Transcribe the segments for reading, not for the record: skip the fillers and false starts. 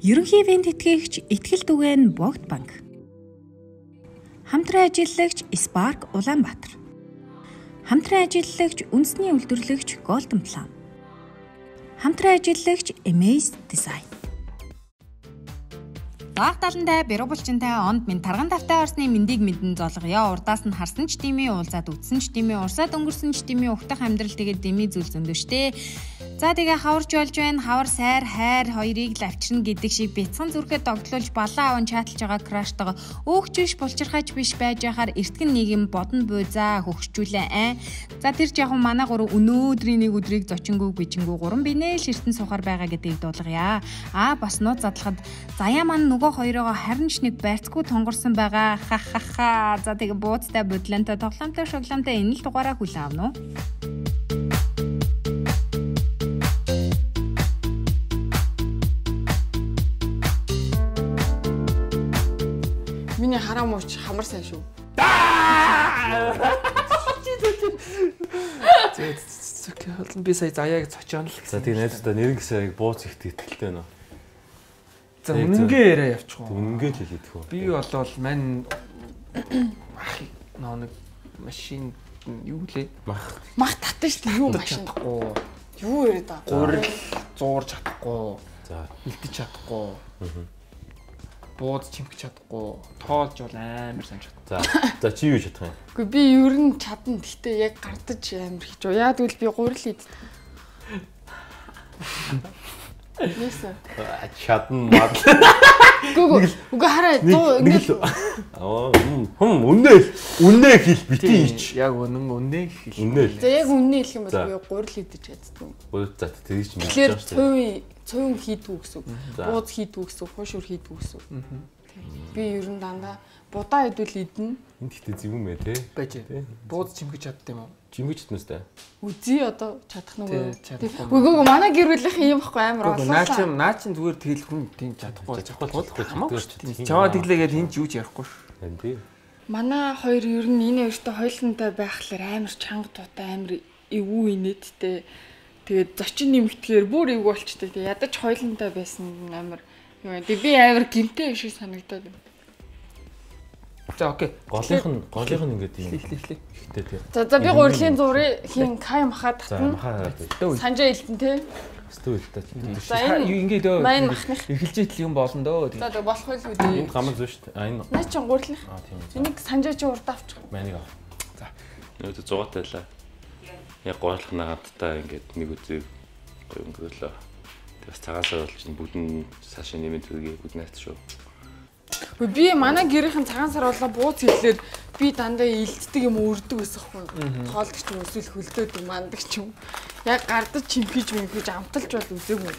Ерөнхий ивент тэтгэгч Итгэл түгээн Богд банк. Хамтран ажиллагч Spark Улаанбаатар. Хамтран ажиллагч үндэсний үйлдвэрлэгч Golden Plan. Хамтран ажиллагч Amaze Design. Даах талантай, бэрэг булчинтай, онд минь тарган давтай орсны мэндийг мэдэн золгоё. Урдаас нь харсан ч дими, уулзаад үтсэн ч дими, урсаад өнгөрсөн ч дими, ухтах амьдрал тэгээд дими зүйл зөндөө штэ. За тэгээ хаварч болж байна. Хавар сайр хайр хоёрыг л авчирна гэдэг шиг бяцхан зүрхэд догтлуулж балан аван чаталж байгаа краштайгаа өөгч биш булчирхайч биш байж байхаар эртгэн нийгэм бодно буй за хөгшчүүлээ. За тэр жаахан манай гурав өнөөдрийн нэг өдрийг зочингүү бижингүү гурван бинэ л эртэн сухаар байгаа гэдгийг дуулгая. Бас нууц задлахад заяа маань нөгөө хоёроо харин ч нэг байцгүй тонгорсон байгаа. Ха. За тэгээ бууцтай бодлонтой тоглоомтой шоглоомтой энэ л дугаараа хүлээн авна уу? Миний хараа мууч хамар сайн шүү. Зөв би сая заяаг цочоон л. За тийм найзуудаа нэрнгэсээ бууц ихт итгэлтэй байна. За үнэнгээ яриа явчих уу. Үнэнгээ л хэлэх үү. Би болвол мань нэг машин юу лээ? Мах татсан шүү дээ. Юу машин чадахгүй. Юу яриад байгаа. Гурил зуурч чадахгүй. За хилдэж чадахгүй. Бууд чимгэж чадахгүй, тоолж бол амар сайн чадна. За чи юу чадах юм? Үгүй би ер нь чадна. Гэхдээ яг гардаж амар хийж байгаа. Яа тэгвэл би гурил идэх. Яасан? Чадна мад. Үгүй хараа ингээд үнэ хэл битгий ич. Яг үнэ хэл. За яг үнэ хэлэх юм бол би гурил идэж чаддаг. Гурил за тэрийг чинь мэдчихэж байна. Цөөн хийдгүү гэсэн үг. Бууз хийдгүү гэсэн үг, хуушур хийдгүү гэсэн үг. Би ер нь дандаа будаа идвэл идэнэ. Энд ихтэй зүгүн мэ те. Байж. Бууз чимгэж чаддаг юм уу? Чимгэж чаднастай. Үзий одоо чадах нүгөө. Үгүй манай гэр бүлийнхэн юм баггүй амар олон. Наа чин зүгээр тэгэл хүн тийм чадахгүй хамаагүй. Чаваа тэглээгээд энэ ч юу ч ярихгүй шүү. Тийм. Манай хоёр ер нь энэ хоёртой хойлонтой байхлаар амар чанга тутай амар эвгүй инээдтэй. Тэгээд зочин нэмэгдэхээр бүр эвгүй болчтой. Тэгээд ядаж хойлонтой байсан амар юу вэ? Би амар гимтэй шиг санагдаад байна. За окей. Голынх нь ингээд юм. Эхлээ. Ихтэй тий. За би гурилын зургийг хийн кай махаад татна. Санжаа илтэн тий. Өстөө илтээ. За ингээд маань махных эхэлж идэл юм болно дөө. За болох байл үү. Энд гамар зөө шүү дээ. Наа чи гурилынх. Тийм. Энийг санжаа чи урд авчих. Манийг ав. За. Нөөд 100 тайлаа. Яг гоолох наадтай ингээд нэг үзээ гоё өнгөрөөлөө. Тэгээс цагаасаа болж бүгд нь цаашаа нэмээд түргээ бүгд найт шүү. Би манай гэрийнхэн цагаан сар болоо бууз хэллээр би дандаа илддэг юм өрдөг байсан хгүй. Тоолдог ч юм эсвэл хөлдөөд юм мандаг ч юм. Яг гардаж чимхэж амталж бол үзээгүй.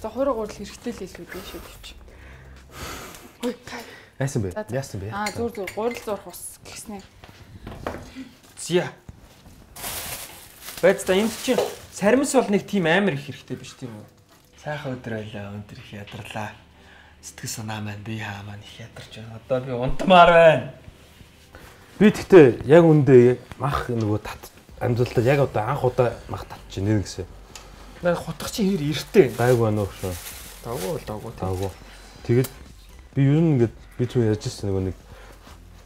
За хуурай гурил хэрэгтэй л илүү дээ шүү гэж. Хөөе. Яасан бэ? Яасан бэ? Зүр гурил зурх ус гэснээр. Зя. Байц та энд чинь саримс бол нэг тийм амар их хэрэгтэй биш тийм үү? Сайхан өдөр байлаа, өндөр их ядарлаа. Сэтгэл санаа маань би хаа маань их ядарч байна. Одоо би унтмаар байна. Би тэгтээ яг үндэ мах нөгөө тат амжилтаа яг одоо анх удаа мах татчих нэр гэсэн. Нэг хутгач чинь хэр эрттэй. Гайг байна уу шүү. Дагуу. Тэгэл би ер нь ингээд би түн ярьж ирсэн нөгөө нэг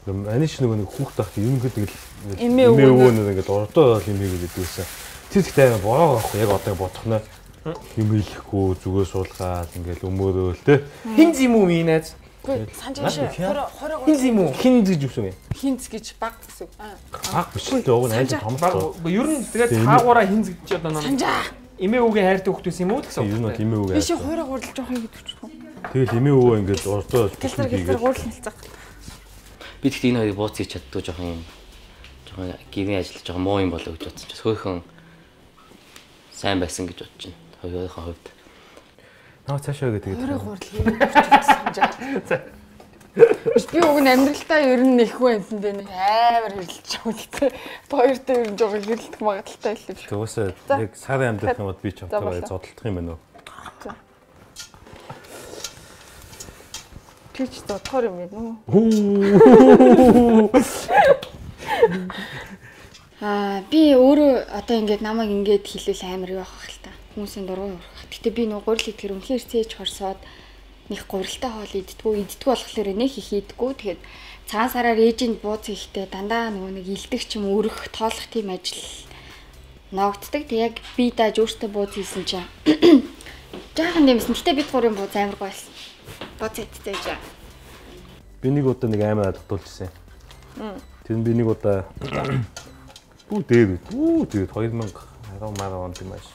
аниш нөгөө нэг хүүхд тах юм ингээд эмээ өвөө нэг ингээд ордоо эмээ гэдэг байсан. Тэр ихтэй бороо авах яг одоо бодох нэ юм хэлэхгүй зүгээр суулгаад ингээд өмөрөөл те. Хинз юм уу минь найз? Санжааш 20 хинз юм уу? Хинз гэж үсэн юм. Хинз гэж баг гэсэн. Баг биш л дээ. Уг нь айж том баг. Ер нь тэгээд цаагаараа хинз гэж одоо нэг санжаа. Эмээ өвгийн хайртай хүүхдээс юм уу гэсэн. Ер нь эмээ өвөө. Би чи хуурай гурил жоох юм гэдэг ч юм. Тэгэл эмээ өвөө ингээд ордоо гэлтэр гурил хэлцэх. Би тэгтээ энэ хоёрыг бууц хийж чаддгүй жоохон гэрийн ажил жоохон муу юм болоо гэж бодсон ч хөөхөн сайн байсан гэж бодож байна. Хоёрын хувьд. Наа цаашаа гэдэг. Хуурай гурил санжаа. Би уг нь амьдралтаа ер нь нэхүү юмсан дээ нэг амар хэрэлж байгаа гэдэг. Хоёртой ер нь жоохон хэрэлдэх магадaltaй л юм шиг. Тэгвэл яг сарын амьдрах юм бол би ч автаа зодтолдох юм байна уу? Чич дотор юм байна уу? Би өөрөө одоо ингээд намайг ингээд хэлвэл амар явах л та. Хүмүүсийн дургуй урах. Гэтэ би нөгөө гурил итгэр үнэхээр цээж хорсоод нэг гурилтай хоол иддэггүй болохоор нэг их иддэггүй. Тэгээд цагаан сараар ээжинд бууз хийхдээ дандаа нөгөө нэг илдэг ч юм өрөх, тоолох тийм ажил ногддаг. Тэг яг би дааж өөртөө бууз хийсэн чинь жаахан нэмсэн. Гэтэ бид гурийн бууз амар гоёлсон. Бууз идтэй жаа. Би нэг удаа нэг аймаа дутуулжсэн. Тэр би нэг удаа тэгээд 2010 онд юм ааш.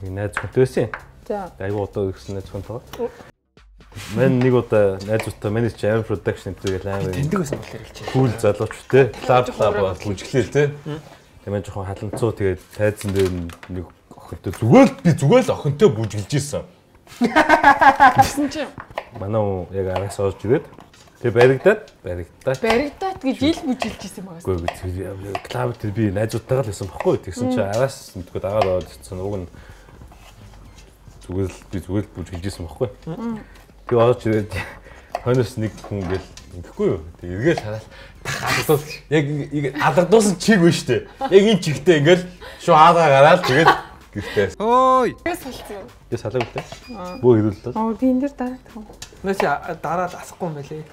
Нэг найз хүнтэй байсан. За. Аюу удаа ирсэн найз хүнтэй. Мен нэг удаа найзуудтай менеж амар production гэдэг амар тэндэг байсан болохоор хэлчихэ. Кул залууч те. Лав бүжиглээл те. Тэгээд жоохон халамцуу тэгээд тайзан дээр нэг охинтой зүгээр л охинтой бүжиглэж исэн. Гэсэн чинь Манай яг араас орж ирээд тэгээд баригдаад гэж ил бүжилж исэн байгаа. Үгүй клаб дээр би найзуудтайгаа л байсан баггүй. Тэгсэн чинь араас мэдгүй дагаад ороод ирсэн. Уг нь зүгээр л бүжиглэж исэн баггүй. Би орж ирээд хойноос нэг хүн ингээл ингэхгүй юу. Тэг эргээл хараад алгадуус яг алгадуусан чиг вэ штэ. Яг энэ чигтээ ингээл шуу хаагаа гараад тэгээд гэртээс. Ой. Салцсан. Би салаагүй те. Бөө хэрүүлээ. Би энэ дээр дараад тах. Наач дараад асахгүй юм байлээ.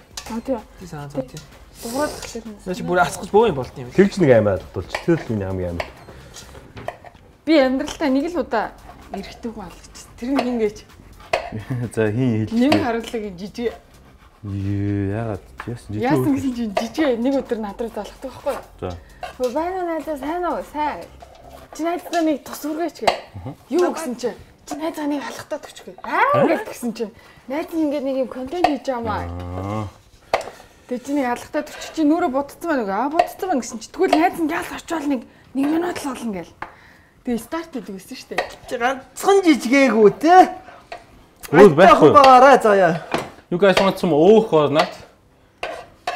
Тийм. Би санаа зов тийм. Дуурайх гэсэн. Наач бүр асгаж бөө юм болт юм. Тэгж нэг аймаа дутуулж. Тэр л миний хамгийн амар. Би амьдралтаа нэг л удаа эрэхтэйг алгачсан. Тэр нь хингээч. За хин хэлж. Нэг харуулдаг жижиг. Яагаад яасан гэсэн чинь жижиг нэг өдөр надруу залхдаг байхгүй юу? За. Байна надад сайн уу? Сайн. Чи найзаа нэг тус үргээч гэ. Юу гэсэн чинь чи найзаа нэг алхтаад өгч гэ. Ингээд гэсэн чинь найз нь ингээд нэг юм контент хийж байгаамаа. Тэгээ чи нэг алхтаад өгч чи нүрэ будцсан байна уу? Будцсан байна гэсэн чи тэгвэл найз нь ял очивол нэг минут л болно гээл. Тэгээ старт хийдэг гэсэн шүү дээ. Чи ганцхан жижигээгүү те. Өөр байхгүй. Байгаарай заяа. You guys want some oak or not?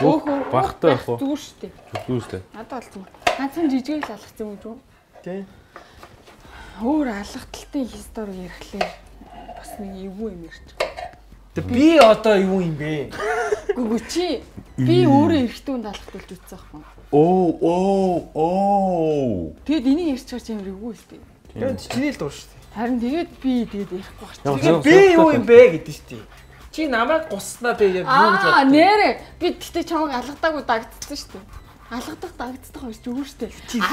Өөх багтай байх уу? зүгээр шүү дээ. Зүгээр шүү дээ. Надад бол зүгээр. Ганцхан жижигийг л алгацсан юм шүү. Тий. Өөр алгаталтын хистори ярихлаа бас нэг эвгүй юм ярьч. Тэг би одоо юу юм бэ? Гүгү чи би өөрөө эргэтүүнд алгатуулж үзсэн байхгүй. Оо. Тэгэд энийг ярьчихаар чи эвгүй шүү дээ. Тэгээд чиний л дуур шүү дээ. Харин тэгээд би ярихгүй гарч. Тэгээд би юу юм бэ гэдэг шүү дээ. Чи намайг гуснаа би яг юу гэж бодсон. Нэрэ би тэгтээ чамайг алгадаагүй дагдсан шүү дээ. Алгадах дагддаг хоёр зүгээр шүү дээ. Чи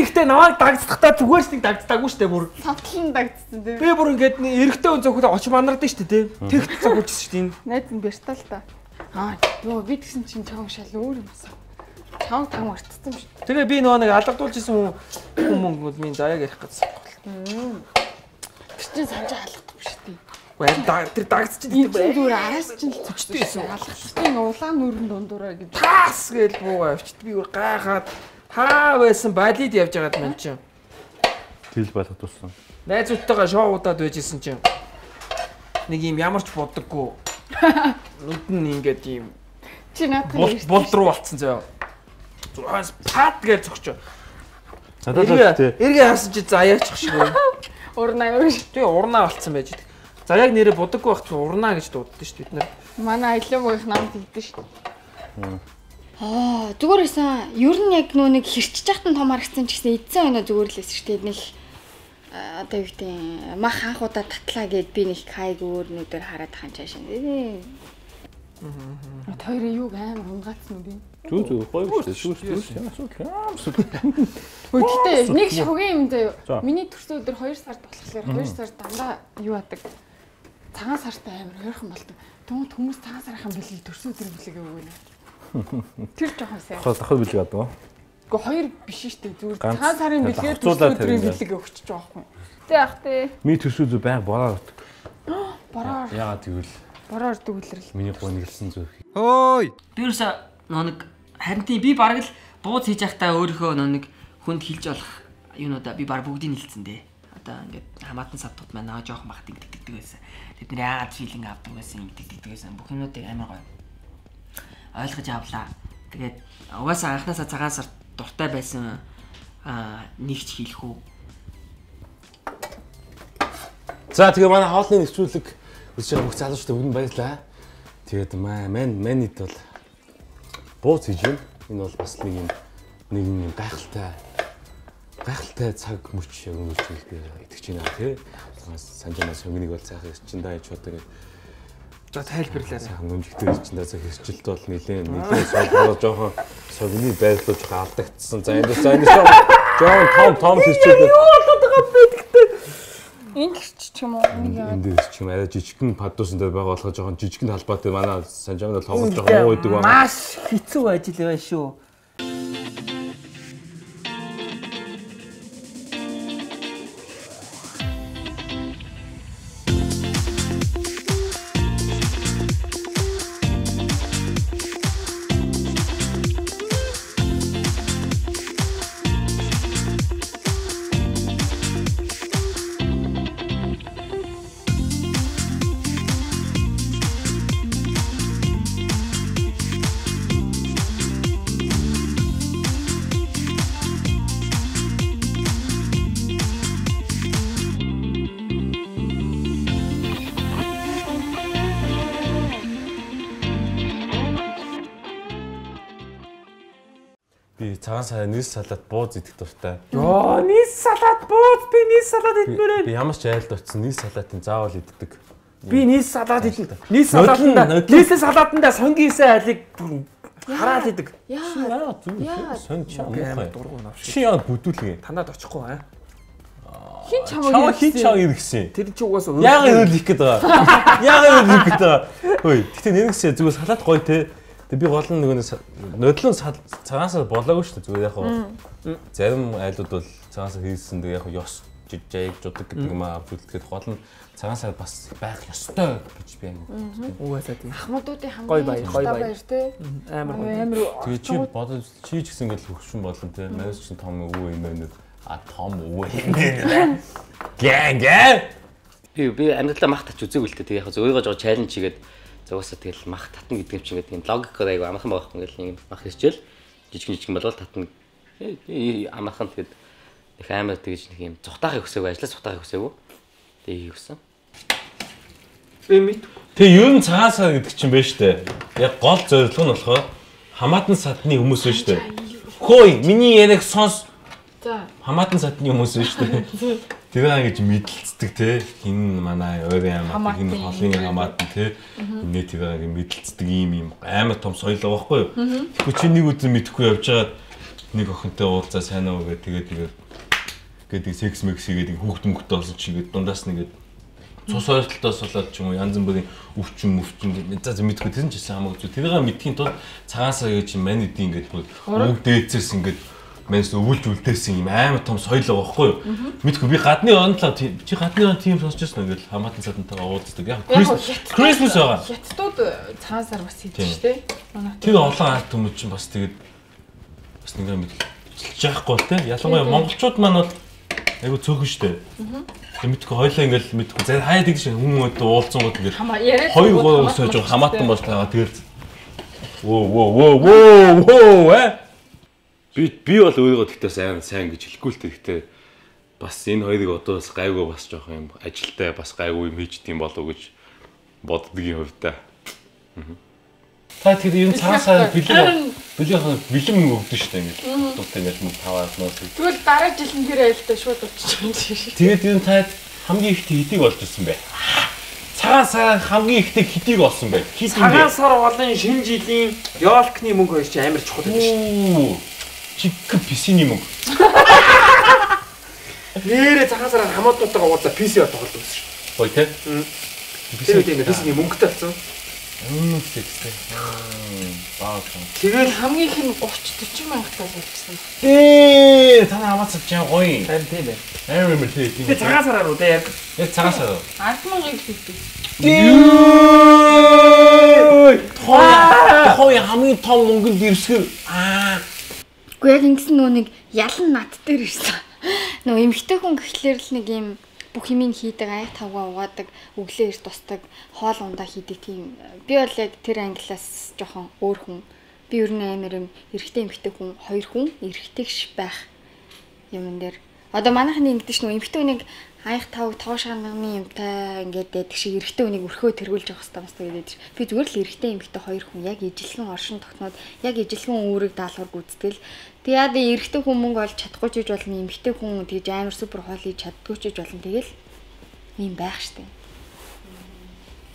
ихтэй намайг дагдсахдаа зүгээр ч нэг дагддаггүй шүү дээ бүр. Савтлан дагдсан тийм. Би бүр ингээд эрэгтэй хүн зөвхөн очи манардаг шүү дээ тий. Тэгт цаг үжсэн шүү дээ. Найз нь бэртаа л та. Йоо би тэгсэн чинь чамайг шал өөр юм асаа. Чамайг тань мартсан шүү дээ. Тэгээ би нөгөө нэг алгадуулж исэн хүмүүс минь заяаг ярих гэсэн. Тэр чинь санаж алгадах биш дээ. Тэр дагдчих тийм бэ. Зүгээр араас чинь л хүчтэй байсан. Алгахтын улаан нүрэн дундураа гэж таас гэж буугаа авчид би бүр гайхаад хаа байсан балид явж байгаад мэн чинь. Тэл балгадуулсан. Найзуудтайгаа шоудаад байжсэн чинь нэг юм ямарч боддоггүй. Нүд нь ингээд юм. Чи наадах болд руу болцсон заяа. Зугаас пат гэж зогч. Надад эргээ харсан чи заяачих шиг. Урнаа юу ш. Тэгээ урнаа болцсон байж. За яг нэрээ будаггүй байх чинь урнаа гэж дууддаг шүү бид нар. Манай аялын муух намд хийдэж шүү. Зүгээр байсан. Ер нь яг нөө нэг хэрчж яхад нь том харагдсан ч гэсэн эдсэн өнөө зүгээр л байсан шүү дээ. Нэг одоо юу гэдэг мах анхудаа татлаа гэд би нэг хайг өөрнүүдээр хараад ханчааш энэ. Хоёрын юуг амар унгаацсан уу би. Зүг гоё шүү. Гэхдээ нэг шогийн юм заяа. Миний төрсөн өдөр 2 сард болохоор 2 сар дандаа юу яадаг. Цагаан сартай амар ойрхон болдог. Тэгмэд хүмүүс цагаан сарынхан бэлэг төрсөн өдөр бэлэг өгөөнэ. Тэр жоохон сайн. Дахад бэлэг авдаг. Гэхдээ 2 биш шүү дээ. Зүгээр цагаан сарын бэлгээр төрсөн өдрийн бэлэг өгчих жоохгүй. Тэ ах тэ. Миний төрсөн өдөр байг бороо авдаг. Бороо. Яагаад тэгвэл бороо ордог үлрэл. Миний гонглсон зүрх. Хөөй. Би юуса нэг харин тийм би бараг л бууз хийж явахдаа өөрийнхөө нэг хүнд хилж болох юунуудаа би баг бүгдийг нэлцэн дээ. Одоо ингээд хамаатан савтууд маань аа жоохон бахад ингэдэг байсан. Тэд нэр яагаад филинг авдаг байсан ингэдэг байсан. Бүх юмнуудыг амар гоё ойлгож авлаа. Тэгээд угаасаа анхнаасаа цагаан сар дуртай байсан нэгч хийх үү. За тэгээ манай хоолны нэвтрүүлэг үзэж байгаа бүх залуучтай бүгд баярлалаа. Тэгээд манид бол бууз хийж байна. Энэ бол бас нэг юм гайхалтай цаг мөч яг өнөөдөр би итгэж байна тий. Санжаанаас өнгөнийг бол цаахаас чин даа чуудаа За тайлбарлаарай. Сайхан нүнжигтэй чинь дасаа хэсжилт бол нэлээд суулгаад жоохон согны байдлаа жоохон алдагдсан. За энэ жоохон том хэсчээд юу болоод байгаа бэ гэдэгтэй. Энд ч юм уу нэг яа. Энд ч юм арай жижигхэн падуусандаа байгаа болохоор жоохон жижигхэн талбайтай манай санжаамд бол тоглож жоохон муу байдаг байна. Маш хэцүү ажил байна шүү. Би цагаан сая нийс салаад бууз идэх дуртай. Йоо, нийс салаад бууз би нийс салаад идмээр. Би ямар ч айлд утсан нийс салаатын заавал иддэг. Би нийс салаад идэх. Нийс салаатанда нийс салаатанда сонгийнсэн айлыг хараад идэг. Яа зүг сонч яа дургуун авш. Чи яа бүдүүлгээ. Танад очихгүй аа. Хин чамаа иргсэн. Тэр чи угаасаа яагаад ирэх гээд байгаа. Яагаад ирэх гээд байгаа. Хөөе. Гэтэ нэгсээ зүгээр салаад гоё те. Тэг би гол нь нөгөө нодлон цагаансаа болоогүй шүү дээ. Зүгээр яг хоо зарим айлууд бол цагаансаа хийсэн тэг яг хоо ёс жижиг жудаг гэдэг юм аа бүлтгэхэд гол нь цагаансаа бас байх ёстой гэж би юм. Угаасаа тийм. Ахмадуудын Гоё хамгийн баяр те. Амар тэгээ чи бодож чи ч гэсэн ингээл хөвшин болон те. Манайс ч том өвөө имэнүүд том өвөө имэн. Гэ. Би амьдралаа мах тач үзээгүй л дээ. Яг зөвөөгөө жоо чаленж хийгээд зугаасаа тэгэл мах татна гэдэг юм чи ингээд логикод айгу амархан байгаа юм ингээл нэг мах хийчихэл жижиг болвол татна. Амархан тэгэд их амар тэгж нэг юм цухтаахыг хүсээгүй ажиллаж цухтаахыг хүсээгүй. Тэгээ хийвсэн. Би мэд. Тэгээ ер нь цагаасаа гэдэг чинь байна штэ. Яг гол зорилго нь болохоор хамаатан садны хүмүүс байна штэ. Хөөе миний яриг сонс. За. Хамаатан садны хүмүүс байна штэ. Тэгээ ингэж мэдлэлцдэг те. Хин манай ойрын хамаатан, хин холын хамаатан те. Ингээ тэгээ мэдлэлцдэг ийм амар том соёл байгаа байхгүй юу? Тэгэхгүй чи нэг үдэн мэдэхгүй явж байгаад нэг охинтой уулзаа сайн уу гэдэг тэгээд секс мэкс хийгээд хүүхд мөхтэй болсон чи ингээд дундаас нэгээд цус ойртолтоос болоод ч юм уу янз бүрийн өвчин за мэдхгүй тэр нь ч гэсэн хамаагүй зү тэрийг мэдхийн тулд цагаансаа гэж мань эдийн ингээд үг дээцээс ингээд манс өвөлж үлдээсэн юм амар том соёл байгаа байхгүй юу мэдхгүй би гадны онлоо чи гадны он тийм сонсч байсан ингээд хамаатан садантайгаа уулздаг яг Christmas байгаа хятадууд цаасаар бас хийдэг шүү дээ тэр олон ард хүмүүс чинь бас тэгээд бас нэг юм мэдчихэж байхгүй л те ялангуяа монголчууд маань бол айгу цөөхөн штэ. Мэдхгүй хоёлаа ингээл мэдхгүй. За хаяа тэгж хүмүүст уулзсан гот ингээл. Хоёр гоо сууж хамаатан болтойгаа тэгэл. Воо. Би бол өөрийгөө тэгтээ сайн гэж хэлэхгүй л тэгтээ бас энэ хоёрыг одоо бас гайгүй бас жоох юм ажилтай бас гайгүй юм хийчихдээ болов гэж боддгийн хувьдаа. Та тэр юм цаасаа бэлэн өгдөн шүү дээ ингээд. Дутаа ингээд мөн таваад нөө. Тэгвэл дараа жил нь тэр айлтаа шууд болчих юм шиг. Тэгээд энэ та хамгийн ихтэй хэдийг болж ирсэн бэ? Цагаасаа хамгийн ихтэй хэдийг олсон бэ? Цагаан сар болон шинэ жилийн ёолкны мөнгө хоёр чи амар чухал байдаг шүү. Чик писиний мөнгө. Нэрээ цагаан сараар хамаатнуудтайгаа уулзаа PC тоглодог шүү. Гоё те? PC-ний мөнгөтэй болсон. Сектэй. Тэгээд хамгийн их нь 30-40 мянга тал болчихсон. Танаа хамаацаж жаа гоё. Харин тийм байна. Амар юм тийм. Тэгээ цагаан сараар уу дээ яг. Яг цагаан сараар. 10,000 хийдэг. Хой хамгийн том мөнгөнд ирсгэр. Гэхдээ яг ингэсэн нөө нэг ялан над дээр ирсэн. Нөө эмхтэй хүн гэхлээр л нэг юм бүх юмыг хийдэг, аяг тавгаа угаадаг, өглөө эрт тусдаг, хоол ундаа хийдэг тийм. Би бол яг тэр англиас жоохон өөр хүн. Би ер нь амар юм эрэгтэй эмхтэй хүн, хоёр хүн эрэгтэйгш байх юм дээр. Одоо манайхны ингэдэж нөө эмхтэй хүнийг аяг тав тоо шаанганы юмтай ингээд байдаг шиг эрэгтэй хүнийг өрхөө тэргүүлж явах хэрэгтэй гэдэг. Би зүгээр л эрэгтэй эмхтэй хоёр хүн яг ижилхэн оршин тогтноод яг ижилхэн үүрэг даалгавар гүйцэтгэл. Тэгээд эрэгтэй хүн мөнгө олж чадахгүй ч гэж болно, эмэгтэй хүн тэгж амар супер хоол хийж чаддгүй ч гэж болно. Тэгэл ийм байх штеп.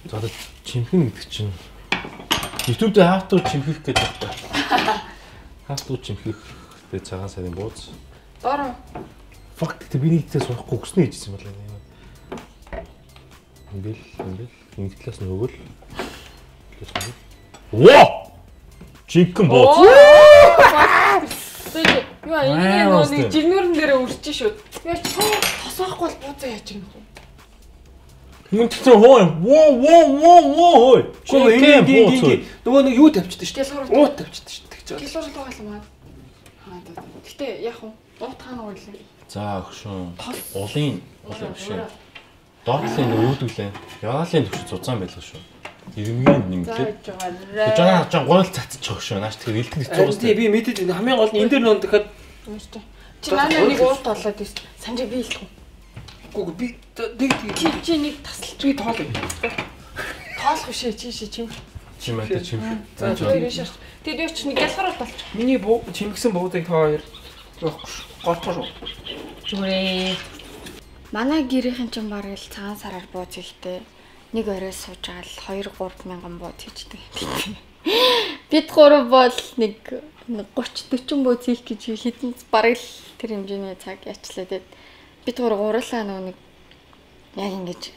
За чимхэн гэдэг чинь YouTube дээр хавтуу чимхэх гэж байна. Хавтуу чимхэх тэгээ цагаан сарын бууз. Дороо. Fuck тэг би нэгтээ суухгүй өгснө гэжсэн бол энэ. Ингээл энэ талаас нь өгөл. Воо! Чимхэн бууз. Юу энэ нэг жигнүүрэн дээр үрчиж шүү. Яа чи тосоохгүй бол бууцаа яаж юм бэ? Мөн тэр воо. Гүн нөгөө нэг юу тавьчихдээ шүү. Уут тавьчихдээ шүү. Тэгж байна. Гэлүүр л байлаа маа. Гэтэ яах вэ? Уут хаана уйлаа? За өгшөн. Улын биш. Доотлын юу дүүлээ? Ягаалын төвч зузаан байлаа шүү. Ирмгийн нэмлээ. Гэж байгаа ч гуйл цацчих өгшөө. Нааш тэгэхээр илтгэн хэцүү гоос. Тий би мэдээд хамгийн гол нь энэ дээр нөө дахиад чи нанаа нэг уут болоод ирсэн. Санжи би илтгэв. Гүг би нэг чи нэг тасалж би тоолё. Тоолох биш ээ чи чим. Чимээтэй чимхэ. За тэрийш. Тэд юу ч нэг ялгараад болчих. миний чимгсэн буудыг та хоёр голцоо шүү. Зүрээ. Манай гэрийнхэн ч бараг л цагаан сараар бууз ихтэй. Нэг орой сууж байгаа л 2-3 мянган бууз хийждэг. Бид гурав бол нэг 30-40 бууз хийх гэж хэдэн бараг л тэр хэмжээний цаг яачлаа. Тэгээд бид гурлаа нэг яг ингэж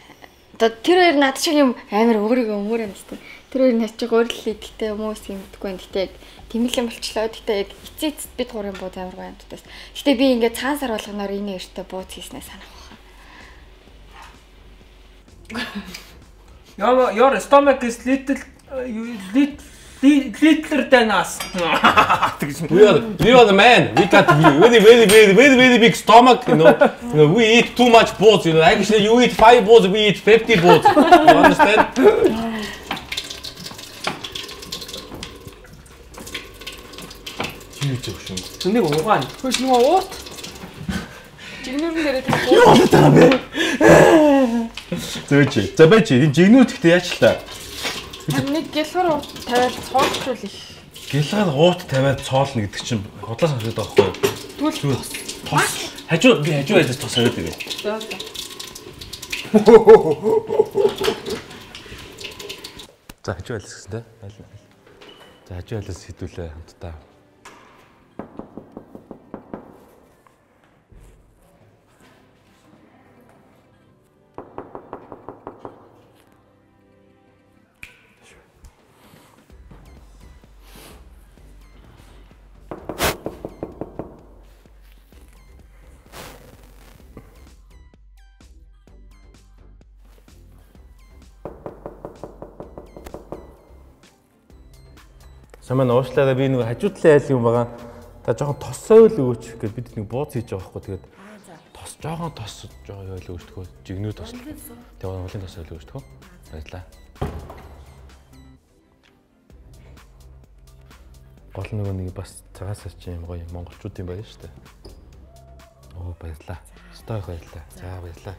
одоо тэр хоёр над шиг юм амар өөрийгөө өмөрөө мэдтээ. Тэр хоёр над шиг өөрлөл идэхтэй хүмүүс юм гэдэггүй. Гэтэ яг тэмэлэн болчлоо. Гэтэ яг эцээц бид гурвын бууз амар гоё амтдаас. Гэтэ би ингээд цагаан сар болгоноор энэ өртөө бууз хийснээ санах байна. Your stomach is littler than us. We are the man. We got very big stomach. You know, we eat too much balls. You know, actually, you eat 5 balls, we eat 50 balls. You understand? Huge ocean. Нэг угаан. Хөөс нөгөө уут. Жигнүүрэн дээрээ тэр Юу болоод байгаа бэ? Зөөч. За байж энэ жигнүүд ихтэй яачлаа. нэг гэлгар уут тавиад цоолчвол их. Гэлгар уут тавиад цоолно гэдэг чинь худлаа сонсоод байгаа байхгүй юу? Тэгвэл Тос. Хажуу байдлаас тос аваад ирээ. за. За хажуу байлаас гэсэн тэ. За хажуу байлаас хэдүүлээ хамтдаа. Саман уушлаараа би нэг хажуудлын айл юм байгаа. Та жоохон тоссоо л өгөөч гэхэд бид нэг бууз хийж байгаа байхгүй. Тэгээд тос жоохон тос жоохон ойл өгөөчтгөө. Жигнүү тос. Тэгээд улын тос ойл өгөөчтгөө. Баярлаа. Гол нөгөө нэг бас цагаасаа чи юм гоё монголчуудын байна шүү дээ. Оо баярлаа. Стой баярлаа. За баярлаа.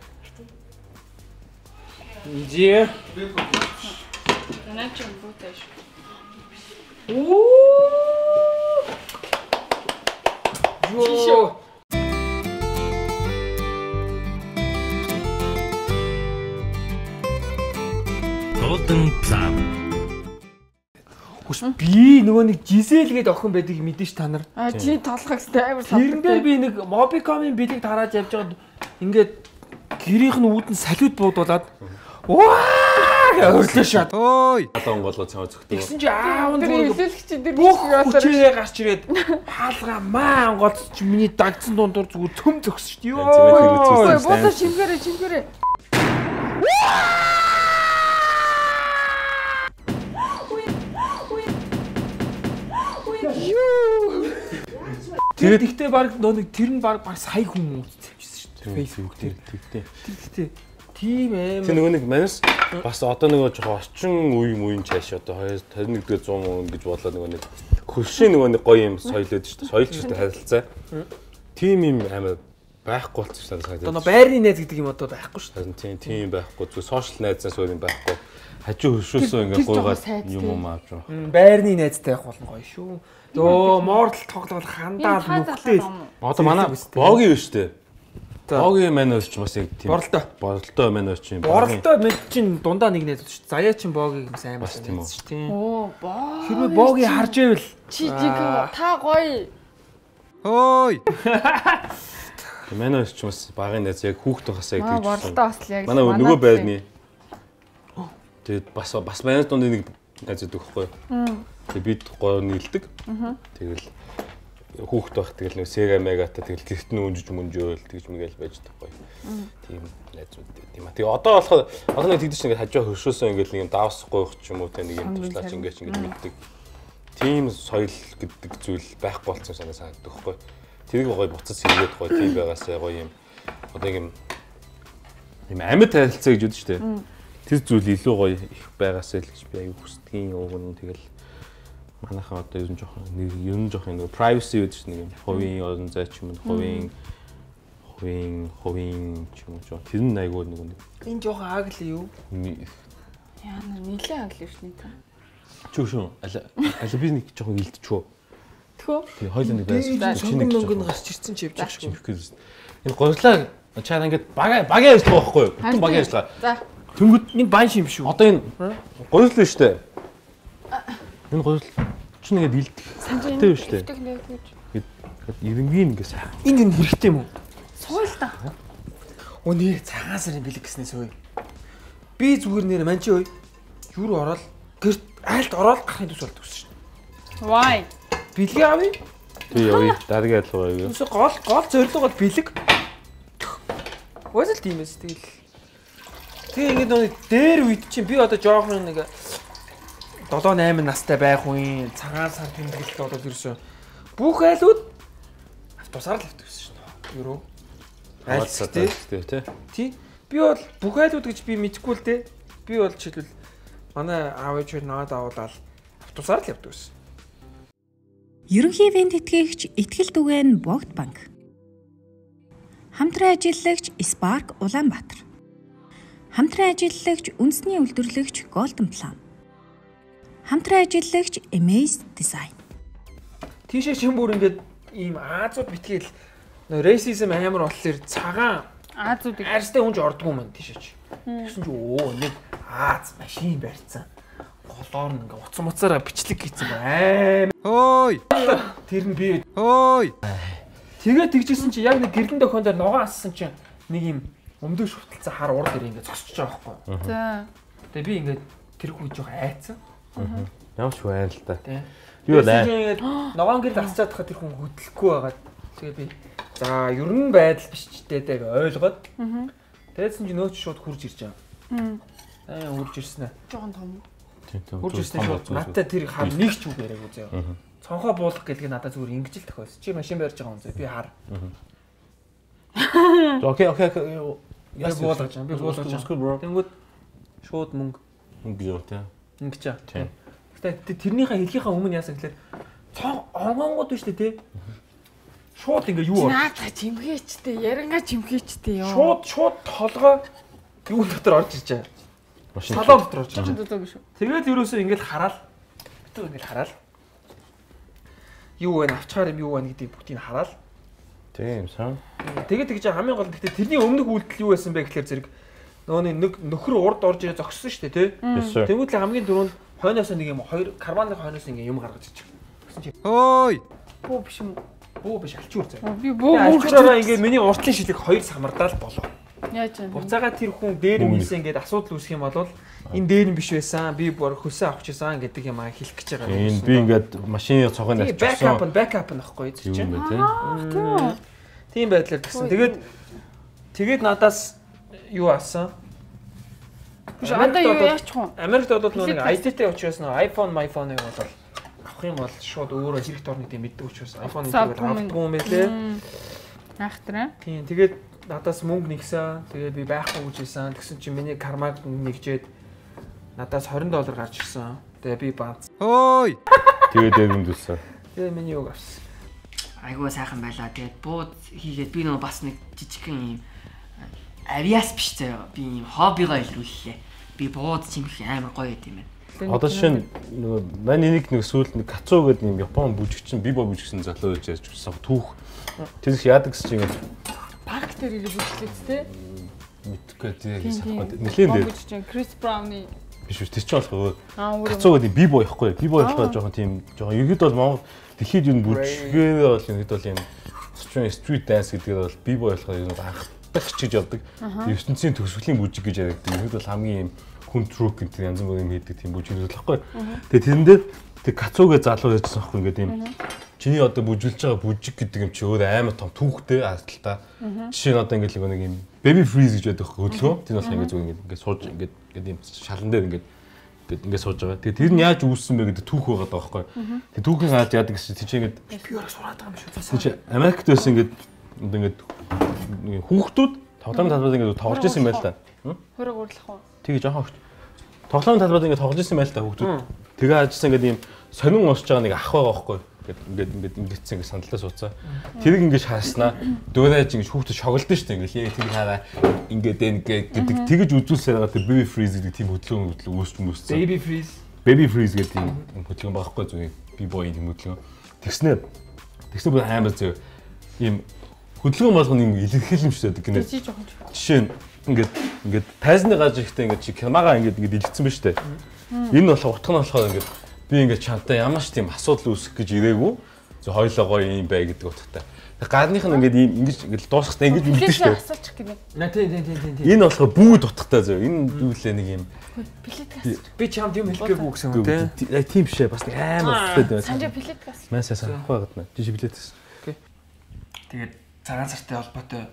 Зээ. Танаач юм буутай шүү. Юу. Golden Plum. Хүч би нөгөө нэг Жизел гээд охин байдгийг мэдэн ш та нар. Чи толгой гэстэй амар Тэрэн дээр би нэг Mobicom-ын билег тарааж явж байгаад ингээд гэрийнх нь үүдэн салют буудуулаад өрлөө шат. Ой. Алан голгоо цаа зөвхөн. Тэгсэн чи аав нь хэлэлцэгчид дэр хүчээрээ гарч ирээд хаалгаа маан голц чи миний дагцсан дундуур зүгээр цөм зөкс шүү дээ. Буудаа чимгэрээ. Тэр ихтэй баг нэг тэр нь баг сая хүн үзчихсэн шүү дээ. Facebook дээр тэгтээ. Тийм ээ. Тэр нөгөө нэг манас бас одоо нөгөө жоохон орчин үеийн чааш одоо 21-р 100 гэж бодлоо нөгөө нэг хөлшийн нөгөө нэг гоё юм соёлоод шүү дээ. Соёлч гэдэг харилцаа. Тийм юм амар байхгүй болчихсон санагдаж байна. Одоо байрны найз гэдэг юм одоо байхгүй шүү Тийм дээ. тийм байхгүй. Зүгээр сошиал найзаас өөр юм байхгүй. Хажуу хөшөөсөө ингээд гуйгаад юм авч байгаа. Байрны найзтай явах болно гоё шүү. Зөө моордол тоглол хандаад нүхтэй. Одоо манай богийн биш үү? Богийн манайс ч бас яг тийм. Боролтой манайс ч юм. Боролтой мэд чинь дундаа нэг найз шүү. Заяа чинь богийг бас амар Бас тийм үү. шүү тийм. Оо боо. Хэрвээ богийг харж ивэл Чи та гоё. хөөй. Манайс ч бас багын найз яг хүүхд тахаас яг тэгж. Боролтой бас яг. Манай нөгөө байрны. Тэгээд бас манайс дунд нэг найз өгдөг байхгүй. Тэгээд бид гоё нийлдэг. Тэгэл хүүхд байх тэгэл нэг Sega Mega-та тэгэл гэрт нь үнжиж мөнжөөл тэгж мэгэл байж тахгүй. Тийм найзууд тийм а. Тэгээ одоо болохоор нэг тэгдэж ингээд хажуу хөршөөсөө ингээд нэг юм давсахгүй байх ч юм уу те нэг юм туслаач ингээд мэддэг. Тийм соёл гэдэг зүйл байхгүй болсон санагддаг байхгүй. Тэрийг гоё буцаж сэргээд гоё тийм байгаасаа гоё юм одоо юм амьд харилцаа гэж үдэж штэ. Тэр зүйл илүү гоё их байгаасаа л гэж би аюу хүсдгийн уг нь тэгэл манайхаа одоо ер нь жоохон нэг privacy гэдэг чинь нэг юм хувийн орон зай ч юм уу хувийн ч юм уу тэр нь айгүй нэг энэ жоохон агл юу? Яа нэлээ агл шүү дээ. Чөшөө аль би нэг жоохон илтчүү. Тэхөө. Тэгээ хойлоо нэг байсан. Шинэ мөнгөнд гарч ирсэн ч явж байгаа шүү. Энэ гурлаа чаа ингээд багийн ажиллагаа байхгүй юу? Бүтэн багийн ажиллагаа. За. Тэнгүүд Энэ байн шим шүү. одоо энэ гурил л шүү дээ. Энэ гурил ч нэгэд илдэх. Санжтай шүү дээ. Ингээд ирэнгийн ингээд сайхан. Энд энэ хэрэгтэй юм уу? Суул та. Өнөө цагаан сарын бэлэг гэснээс үе. Би зүгээр нэр манчи ой. Юу руу ороод гэрт айлт ороод гарахын төс болдог шүү. Why? Бэлэг авъя. Тий явъя. Дараагийн ялгаа явъя. Үгүй гол зорилго бол бэлэг. Уусал тиймээс тэгэл. Тэгээ ингээд нэг дээр үед чинь би одоо жоохон нэг 7-8 настай байх үеийн цагаан сар тэмдэглэлт болоод ирсэн. Бүх айлууд автобусаар л авчихсан шүү. Юу? Айлс тий. Тий. Би бол бүх айлууд гэж би мэдэхгүй л дээ. Би бол жишээлбэл манай аав ээж надад авуулаад автобусаар л явдаг гэсэн. Ерөнхий ивент тэтгэгч Итгэл түгээн Богд банк. Хамтран ажиллагч Spark Улаанбаатар. Хамтран ажиллагч үндэсний үйлдвэрлэгч Golden Plan. Хамтран ажиллагч Amaze Design. Тийшээ чинь бүр ингээд ийм Азууд битгээл racism амар болохоор цагаан Азуудыг арьстай хүнж ордгоо мэн тийшээч. Тэгсэн чи нэг Аз машин барьцсан. Голоор нь ингээ уцсан муцаараа бичлэг хийцэн аим. Хөөй. Тэр нь би. Хөөй. Тэгээ тэгжсэн чи яг нэг гэрлэн дохион дээр ногоон ассан чи нэг юм өмдөг шүтэлцэн хар урд дээр ингээ зогсож байгаа байхгүй. За. Тэгээ би ингээ тэр хүн жоох айцсан. Ямар ч байр л та. Тий. Би бол ингээ ногоон гэрэл асцаад хахад тэр хүн хөдлөхгүй байгаад тэгээ би за ер нь байдал биш ч дээ ойлгоод. Тэгээдсэн чи нөөч шууд хурж ирж байгаа. Хурж ирсэн ээ. Жохон том. Хурж ирсэн шууд надтай тэр хар нэг ч үг яриаггүй заяа. Цонхоо буулгах гэдгийг надад зүгээр ингэж л тохиос. Чи машин барьж байгаа хүн заяа. Би хар. Окей. Яс буулгаж байгаа. Би буулгаж байгаа. Тэнгүүд шууд мөнгө юу те. Ингэж чаа. Гэтэ тэрнийхээ хэлхийнхаа өмнө яасан гэхээр цон онгонгууд биш үү те. Шууд ингээ юу наад чимгээчтэй, ярангаа чимгээчтэй ёо. Шууд толгой юу дотор орж ирж байгаа. Машин салон дотор орж ирж Машин байгаа. дотор биш үү? Тэгээд ерөөсөө ингээл хараал. Битүү ингээл хараал. Юу вэ? Авчгаар юм юу вэ гэдгийг бүгдийг хараал. Тийм сан. Тэгээд тэгж хамгийн гол нь гэхдээ тэрний өмнөх үйлдэл юу байсан бэ гэхээр зэрэг нөгөө нэг нөхөр урд орж ирээ зогссон шүү дээ, тий? Тэгвэл хамгийн дөрөнд хойноос нэг юм хоёр карбоны хойноос ингээ юм гаргаж ич. Тэгсэн чи хөөй. Бөө биш юм. Бөө биш алчуур заа. Би бөө алчуураараа ингээ миний уртлын шилэг хоёр самардаал болов. Яаж вэ? Буцаага тэр хүн дээр мийсэн ингээд асуудал үүсэх юм бол энэ дээр нь биш байсан. Би бүр хөсөө авах гэсэн гэдэг юм аа хэлэх гэж байгаа. Энэ би ингээд машины цогонд авчихсан. Backup нь ахгүй чинь. Тийм байдлаар гэсэн. Тэгээд надаас юу аасан? Биш одоо юу яачих вэ? Америкт бол нэг ID-тэй учраас нэг iPhone бол авах юм бол шууд өөрөө хэрэгтэй орны гэдэг мэддэг учраас iPhone гэдэг авахгүй юм байлээ. Ахтраа. Тийм тэгээд надаас мөнгө нэгсэн. Тэгээд би байхгүй гэж хэлсэн. Тэгсэн чинь миний кармаг нэгжээд надаас $20 гарч ирсэн. Тэгээд би бац. Хөөй. Тэгээд дэвэмдүүлсэн. Тэгээд миний юг авсан. Айгуу сайхан байлаа. Тэгээд бууд хийгээд би нөгөө бас нэг жижигхэн юм авиас биш заяа. Би юм хоббигоо илрүүллээ. Би бууд чимэх амар гоё юм байна. Одоо шинэ нөгөө манай нэг сүүлд нэг Кацуу гэдэг юм Япон бүжигчин бибо бүжигсэн залуу байж ярьж өгсөн түүх. Тэр их яадаг гэсэн чинь парк дээр ирээ бүжиглээд тээ. мэдхгүй тийм санахгүй. Нэлээд дээр. Крис Брауны биш үү тэр чинь болох гацуу гэдэг би бой ихгүй. Би бой болохоор жоохон тийм жоохон ерөөд бол Монгол дэлхийд юу бүжгээ бол ерөөд бол юм street dance гэдгээр бол би бой болохоор юм анхдах хичээж явдаг. ертөнцийн төгсгөлийн бүжиг гэж яригддаг. Ерөөд бол хамгийн юм хүн трүк гэдэг янз бүрийн хийдэг тийм бүжиг л байхгүй. Тэгээ тэрэн дээр тэг гацуугээ залуу яжсан байхгүй ингээд юм чиний одоо бүжүүлж байгаа бүжиг гэдэг юм чи өөр амар том түүхтэй хасалтаа. Жишээ нь одоо ингээд нэг юм baby freeze гэж байдаг хөдөлгөөн. Тэр бол ингээд зүгээр ингээд сууж ингээд юм шалан дээр ингээд сууж байгаа. Тэгээ тэр нь яаж үүссэн бэ гэдэг түүх байгаа даа байхгүй. Тэгээ түүхийг хааж яадаг гэсэн чи ингээд би өөрөө сураад байгаа юм шүү. Тэр чи Америкт байсан ингээд хүүхдүүд тоглоомын талбарт ингээд тоглож ирсэн байл та. хөрөг уурлах уу? Тэгээ жоохон тоглоомын талбарт ингээд тоглож ирсэн байл та хүүхдүүд. Тэгээ ажилласан ингээд юм сонин уусч байгаа нэг ах байгаа байхгүй. Ингээд сандалтаа сууцаа. Тэрийг ингэж хааснаа дөөрэж ингэж хүүхдэд шоглодсон шүү дээ. Ингээд тэрийг хараа ингээд гэдэг тэгэж үзүүлсээр байгаа тэр baby freeze гэдэг тийм хөдөлгөөн үүссэн. Baby freeze гэдэг юм хөдөлгөөн байхгүй зүг би боо юм хөдөлгөөн. Тэгснээр бүр амар зөв ийм хөдөлгөөн болгоно юм илэрхийлэмжтэй байдаг гинэ. Жишээ нь ингээд тайзны гаж ихтэй ингээд чи киномагаа ингээд илгэсэн ба штэ. Энэ болохоор утга нь болохоор ингээд би ингээд чантай ямар ч тийм асуудал үүсэх гэж ирээгүй. Зөв хоёлоо гоё юм бай гэдэг утгатай. Гадных нь ингээд ингэж дуусахтай ингэж үлдэн штэ. Асуучих гинэ. Тийм. Энэ болохоор бүгд утгатай зөв. Энэ юу лээ нэг юм Плеткас. Би чамд юм хэлгээгүй гэсэн үг тийм. Тийм бишээ бас нэг амар утгатай байна. Санжаа плеткас. Маас санахгүй гадна. Жишээ билетээс. Тэгээд цагаан сартай холбоотой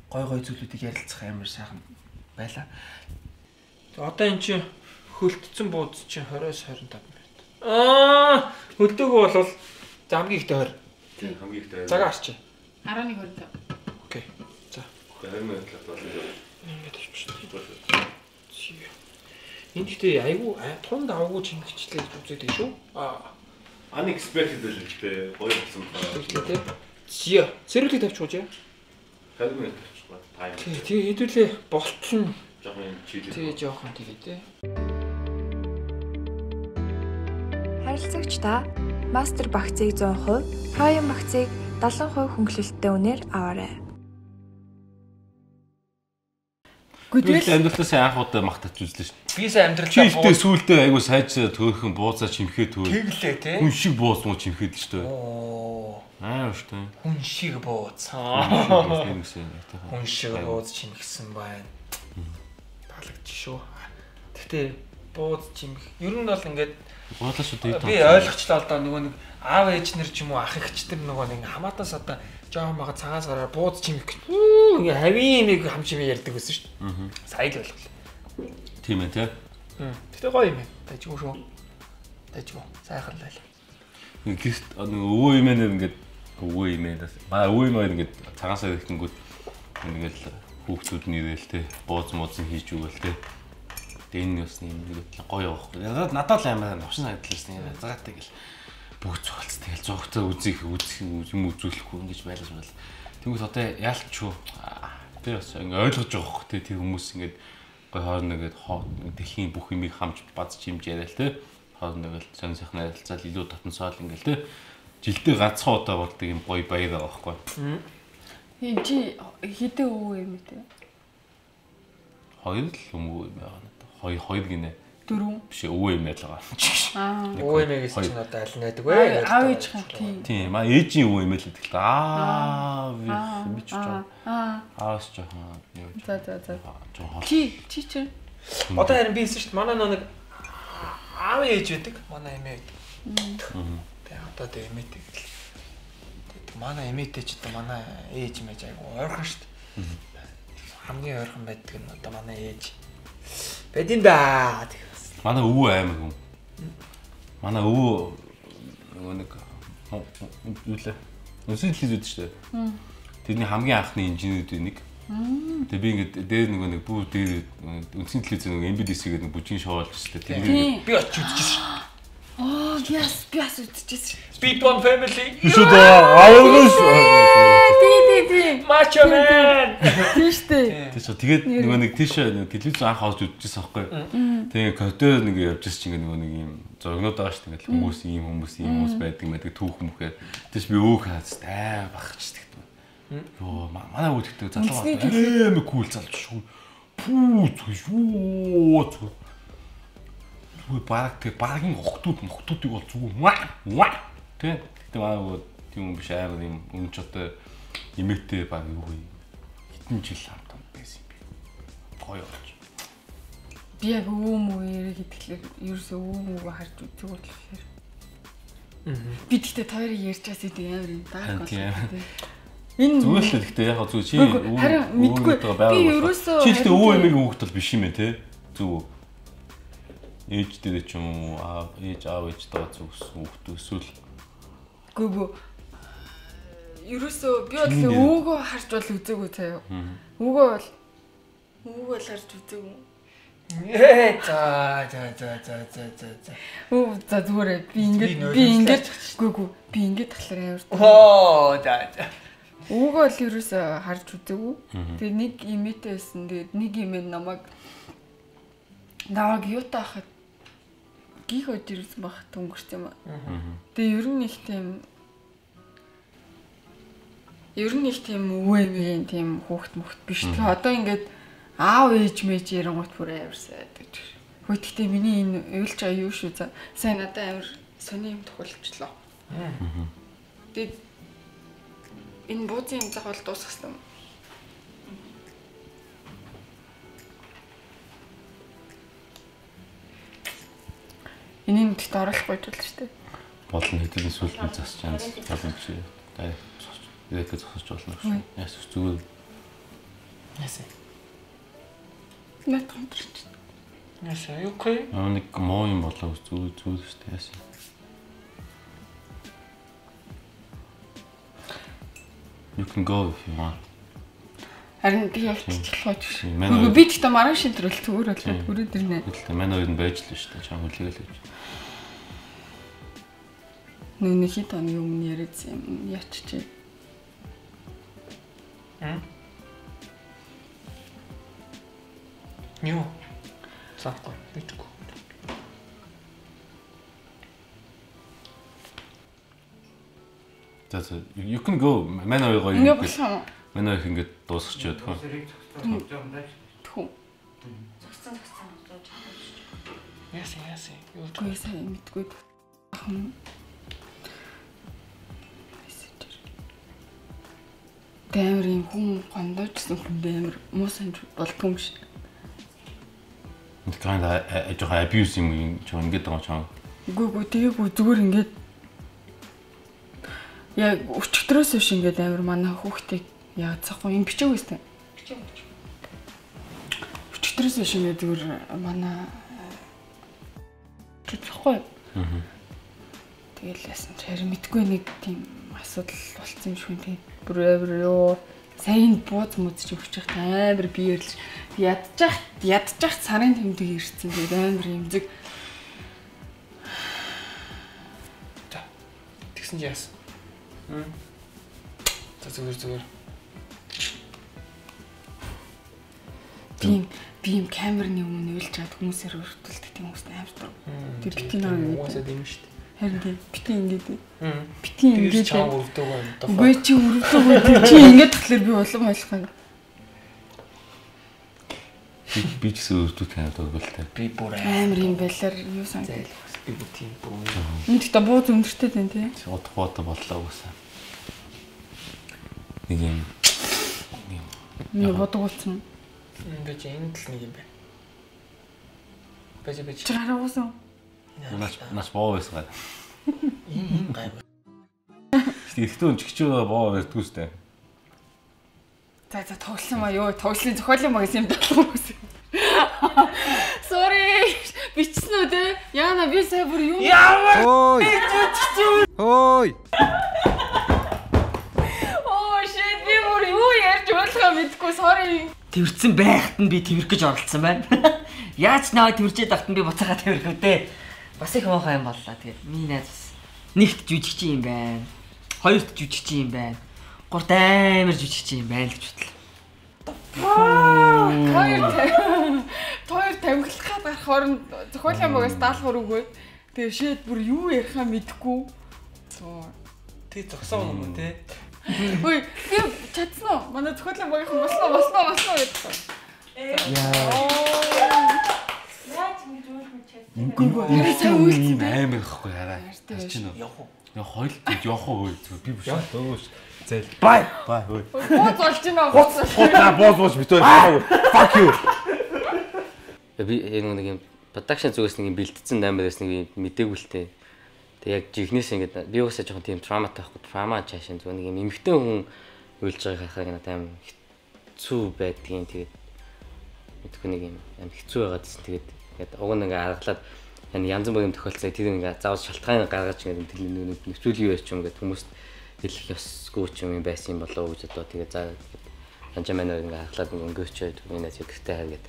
гой зүйлүүдийг ярилцах амар сайхан байлаа. Одоо эн чинь хөлтцэн бууз чинь 20-25 минут. Хөлтөөгөө бол хамгийн ихтэй 20. Тийм хамгийн ихтэй. Цагаан арч. 11:25. Окей. За. 20 минут л болно. Ингээд биш. Энд ихтэй айгүй тунд авгүй чингчлээ гэж үзээд шүү. Unexpected л ихтэй гоё болсон байна. Зя. Зэрүүлэг тавьчихгүй. 20 минут тавьчихгүй. Тайм. Тэгээ хэдүүлээ болтол нь жоохон юм чийлээ. тэгээ жоохон тэгээ тэ. Харилцагч та мастер багцыг 100%, премиум багцыг 70% хөнгөлөлттэй үнээр аваарай. Тэгэл амьдралтаас анх удаа магтаж үзлээ шүү. Би сайн амьдралдаа Чилтэй сүултээ айгуу сайж төөрхөн буузаа чимхээ төөр. тэглээ те. Хүн шиг бууз муу чимхээд л шүү. Аа шүү. Хүн шиг бууз. Хүн Хүн шиг бууз чимгсэн байна. Таалагдчих шүү. Гэтэ бууз чимх. Ер нь бол ингээд буудлаа шүү дээ. би ойлгочлаа одоо нөгөө нэг аав ээж нар ч юм уу ах эгч нар нөгөө нэг хамаатаас одоо жоохон бага цагаан сараар бууз чимх гэх. Ингээ хавийн нэг хам чимээ ярьдаг байсан шүү дээ. Сайн л болголоо. Тийм ээ тий. Гэтэ гоё юм. Дайжгүй шүү. Дайжгүй. Сайхан л байлаа. Гэрт өвөө имээр ингээд өвөө имээр маа өвөө имээр ингээд цагаан сар ихэнгүүт ингээд хүүхдүүд нэрэл тий бууз мууцын хийж өгөөл тий. Энэ юусны нэг гоё байхгүй. Надад л амар новшин санагдлаа юм. Заатай гэл бүгд цогцолц тэгэл зогцоо үзэх юм үзүүлэхгүй ингэж байлаа юм бол. Тэнгүүт одоо яалч юу. Би бас ингэ ойлгож байгаа хөх тий тэр хүмүүс ингэ гой хоорно ингээд дэлхийн бүх юмыг хамж баз чимж яриа л тий. Хоорно ингээд сонь сайхан харилцаал илүү татансаал ингээл тий. Жилдээ ганцхан удаа болдог юм гоё баяр байгаа байхгүй. Чи хідээ өвөө юм тий. Хоёр л өвөө юм байна. Хоёр гинэ. Дөрөв. Биш өвөө юм ялгаа. Өвөө эмээгээс чинь одоо аль найдаг вэ? Аав ээжийн тийм. Тийм маа ээжийн өвөө юм л гэдэг л би ч жоо. Аас жоо. За. Жоо. Чи чи. Одоо харин би хэлсэн шүү дээ. Манай нэг аав ээж байдаг. Манай эмээ байдаг. Тэгээ одоо тэгээ эмээтэй гэл. Тэгээ манай эмээтэй ч одоо манай ээж мэж айгу ойрхон шүү дээ. Хамгийн ойрхон байдаг нь одоо манай ээж. Бэдин да. Манай өвөө аймаг хүн. Манай өвөө нөгөө нэг үлээ. Өсөж хэлээд шүү дээ. Тэрний хамгийн анхны инженерүүд нэг. Тэгээ би ингээд дээр нэг бүр дээр үндсэн телевиз нэг MBDC гэдэг нэг бүжгийн шоу болж шүү дээ. Би очиж үзчихсэн. Би бас үзчихсэн. Speed One Family. Шүү дээ. Аягаас. Тий. Macho Man. Тий штэ. Тэгээд нөгөө нэг тийш телевиз анх авч үзчихсэн байхгүй. Тэгээ коридор нэг явж ирсэн чинь нөгөө нэг юм зургнууд байгаа шүү дээ. Хүмүүс ийм хүмүүс байдаг түүх мөхөө. Тийш би өөх хаац тай багчдаг. Йоо манай үүдэгтэй залуу амар кул залж шүү. Пүү юу багийн охтуудыг бол зүгээр тий. Гэтэ манай тийм биш амар юм үнч одоо эмэгтэй баг юу вэ? Хэдэн жил хамтан байсан юм бэ? Гоё болж. Би яг өвмөөр гэдгээр ерөөсөө өвмөөгөө харж үзээг болохоор. Би тэгтээ тойрог ярьчаас идэг амар юм даа. Энэ зүгээр л гэхдээ яг зүг чи мэдгүй би ерөөсөө чи тэгтээ өвөө эмээгийн хүүхэд бол биш юм ээ те. Зүг ээж дээр ч юм уу ээж аав ээжтэй зүгс хүүхэд эсвэл гүгүү ерөөсөө би бол өвгөө харж бол үзээгүй заяа. Өвгөө бол харж үзээгүй. За. Оо за зүгээр би ингээд гүгүү би ингээд тахлаар амар. Оо за. Өвгөө л ерөөсөө харж үзээгүй. Тэгээ нэг имээтэй байсан. Тэгээд нэг имээ намайг юутай хахад гих өдөр ирсэн багт өнгөрч юм аа. Тэгээ ер нь их тийм өвөө тийм хүүхд мөхт биш. Тэгээ одоо ингээд аав ээж мэж ярангуут бүр авирсаад гэж. Хөөтгтээ миний энэ уйлж байгаа юу шүү за. Сайн надад авир сони юм тохиолчлоо. Тэгээд энэ бууцын зах бол дуусгасан. Энийг тэгт оруулахгүй ч болно шүү дээ. Болно хэдэн эсвэл би засч янз болно чи. Тай яг зогсож болно шүү. Яс зүгээр. Ясаа. Нат хамтрч. Ясаа юу кай? Нэг муу юм болоо зүгээр шүү дээ ясаа. You can go if you want. Харин би явчихлаа ч. Би ч та маргааш шилрэл зүгээр болоод хүрээд ирнэ. Тэгэл манай хоёр нь байж л шүү дээ. Чам хүлээгээл гэж. Нэг хит оны өмнө яриадсан юм яаччих. Юу? Цаахгүй бичгүй. За you can go. Манай хоёр гоё. Ингээ болсон. Манай их ингээд дуусчихё тхөө. Тхүү. Зогцсон. Яасан. Юу сайн мэдгүй. Дэмэр юм хүн гондоочсон хүн дэмэр муусан болдгоо юм шиг. Нэг жоохон abuse юм жоохон ингээд байгаа чам. Үгүй тэгээгүй зүгээр ингээд яг өчтөрөөс биш ингээд амар манай хүүхдийг яацахгүй юм бичээгүй өстэй. Өчтөрөөс биш ингээд зүгээр манай гэхгүй. Тэгэл яасан ч харин мэдгүй нэг тийм асуудал болцсон юм шиг тийм бүр амар ёо сайн бууз мөдч өгч явах амар биерлж ядчих сарын тэмдэг ирсэн тэгээд амар юмзэг. Тэгсэн чи яасан? За зүгээр. Би юм камерны өмнө уйлж чад хүмүүсээр өртөлдөг тийм хүмүүс амар дург. Тэр битгий наа хүмүүсээ дэм штт. Харин битгий ингээд чам өрөвдөг байна. Үгүй чи өрөвдөг чи ингээд тэгэхээр би улам ойлгох юм. Би ч гэсэн өрөвдөг танаад өгвөлтэй. Би бүр амар юм байлаар юу санагдав. Би бүр тийм бүр. Энд ихтэй бууз өндөртэй тань тий. Удахгүй боллоо үсэн. Нэг юм. Нэг бодгоолцсон. Би ч энд л нэг юм байна. Бэж. Чи гараа уусан. Наш боо байсан. Ийм гай. Ихтэй өнчгчөө боо өрдгөө сте. За тоглосон маа юу тоглолын зохиол юм гэсэн юм болсон. Sorry. Бичсэн үү те? Яна би сая бүр юу? Ой. Ой. Оо shit би бүр юу ярьж болохоо мэдгүй sorry. Тэрвэрсэн байхад нь би тэрвэрх гэж оролцсон байна. Яаж наваа тэрвэрчээд ахтан би буцаага тэрвэрх үү? Бас их муухай юм боллоо. Тэгээд миний найз нэгт жүжигч юм байна. Хоёрт жүжигч юм байна. Гурт амар жүжигч юм байна л гэж бодлоо. Хоёр тамхилахад гарах хооронд зохиолын багаас даалгавар өгөө. Тэгээ шийд бүр юу ярихаа мэдэхгүй. Тэг зогсоо юм уу те? Ой, би чадсан уу? Манай зөвхөн багийнхан босноо гэдэг. Ийм амар ихгүй хараа. Чинь явах. Явах уу би биш дөөш. Зээл. Бай хөөе. Бууз болж байна. Бууз битүү. Fuck you. Би нэг юм production зүгээс нэг юм бэлтгэсэн амар байсан нэг мэдээгүй л тээ. Тэг яг жихнээс ингээд би уусаа жоохон тийм травматай байхгүй. Травма чаашин зүгээр нэг юм эмэгтэй хүн уйлж байгааг харахад надад амар хэцүү байдгийн тэгээд мэдгүй нэг юм амар хэцүү байгаад гэсэн тэгээд ингээд уг нэг аргалаад янз бүрийн тохиолдолд тэр ингээд заавал шалтгаан гаргаж ингээд нэг нэвтрүүлэг юу яач юм ингээд хүмүүст хэлэх ёсгүй ч юм байсан юм болоо гэж одоо тэгээд за анжаа манаа ингээд аргалаад өнгөөч энэ нас ихтэй харгээд